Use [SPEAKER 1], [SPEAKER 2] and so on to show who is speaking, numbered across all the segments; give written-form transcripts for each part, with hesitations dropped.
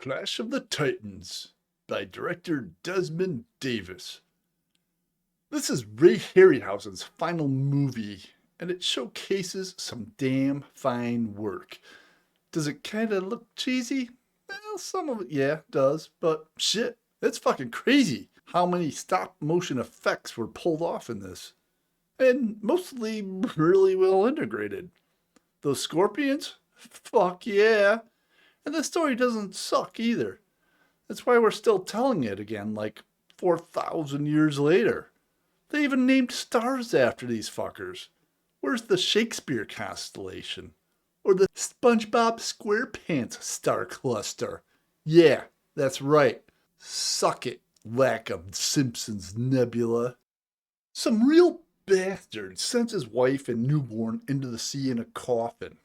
[SPEAKER 1] Clash of the Titans by director Desmond Davis. This is Ray Harryhausen's final movie, and it showcases some damn fine work. Does it kinda look cheesy? Well, some of it, yeah, does, but shit, it's fucking crazy how many stop motion effects were pulled off in this. And mostly really well integrated. Those scorpions? Fuck yeah. And the story doesn't suck either. That's why we're still telling it again, like 4,000 years later. They even named stars after these fuckers. Where's the Shakespeare constellation? Or the SpongeBob SquarePants star cluster? Yeah, that's right. Suck it, lack of Simpsons nebula. Some real bastard sends his wife and newborn into the sea in a coffin.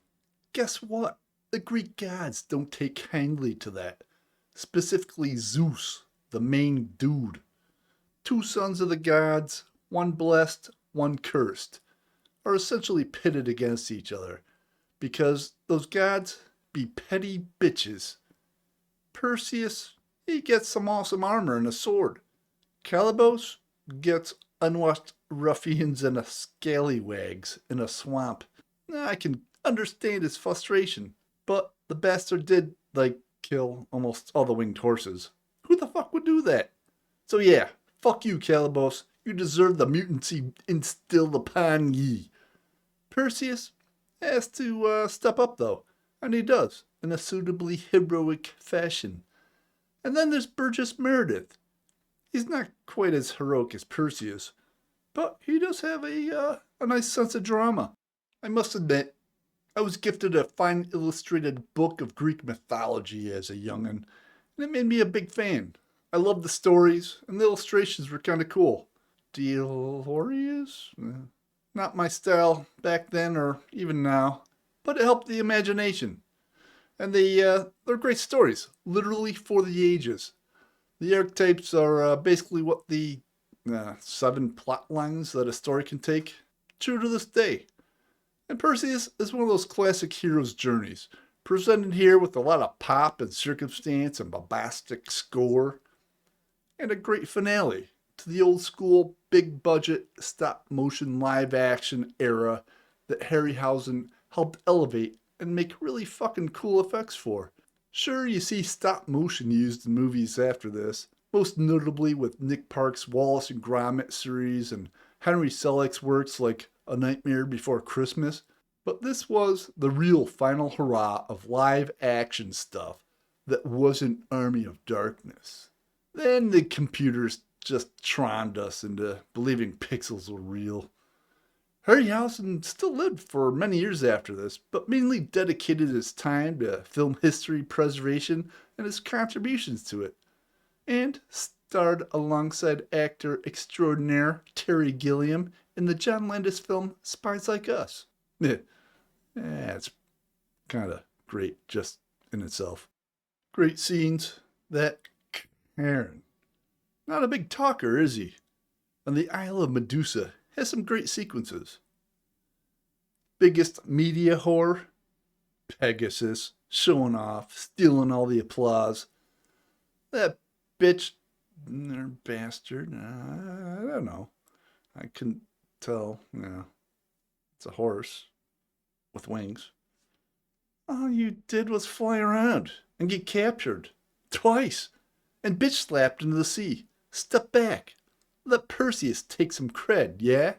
[SPEAKER 1] Guess what? The Greek gods don't take kindly to that. Specifically Zeus, the main dude. Two sons of the gods, one blessed, one cursed, are essentially pitted against each other because those gods be petty bitches. Perseus, he gets some awesome armor and a sword. Calibos gets unwashed ruffians and a scallywags in a swamp. I can understand his frustration, but the bastard did, kill almost all the winged horses. Who the fuck would do that? So yeah, fuck you, Calibos. You deserve the mutancy instilled upon ye. Perseus has to step up, though, and he does, in a suitably heroic fashion. And then there's Burgess Meredith. He's not quite as heroic as Perseus, but he does have a nice sense of drama. I must admit, I was gifted a fine illustrated book of Greek mythology as a young'un, and it made me a big fan. I loved the stories, and the illustrations were kind of cool. Delorious? Not my style back then or even now, but it helped the imagination. And they're great stories, literally for the ages. The archetypes are basically what the 7 plot lines that a story can take, true to this day. And Perseus is one of those classic hero's journeys, presented here with a lot of pop and circumstance and bombastic score, and a great finale to the old school, big budget, stop motion live action era that Harryhausen helped elevate and make really fucking cool effects for. Sure, you see stop motion used in movies after this, most notably with Nick Park's Wallace and Gromit series and Henry Selick's works like A Nightmare Before Christmas, but this was the real final hurrah of live action stuff that wasn't Army of Darkness. Then the computers just troned us into believing pixels were real. Harryhausen still lived for many years after this, but mainly dedicated his time to film history preservation and his contributions to it, and starred alongside actor extraordinaire Terry Gilliam in the John Landis film Spies Like Us. It's kind of great just in itself. Great scenes. That Karen. Not a big talker, is he? And the Isle of Medusa has some great sequences. Biggest media whore? Pegasus, showing off, stealing all the applause. That bitch, or bastard, I don't know. I couldn't tell, it's a horse with wings. All you did was fly around and get captured. Twice. And bitch slapped into the sea. Step back. Let Perseus take some cred, yeah?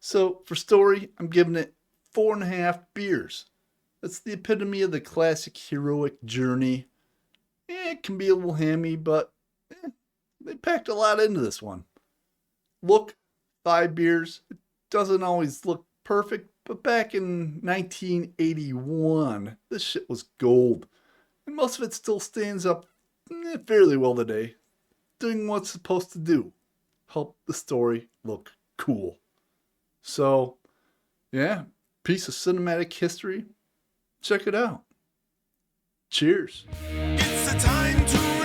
[SPEAKER 1] So, for story, I'm giving it 4.5 beers. That's the epitome of the classic heroic journey. It can be a little hammy, but they packed a lot into this one. Look, 5 beers. It doesn't always look perfect, but back in 1981, this shit was gold. And most of it still stands up fairly well today, doing what it's supposed to do. Help the story look cool. So, yeah, piece of cinematic history. Check it out. Cheers.
[SPEAKER 2] It's the time to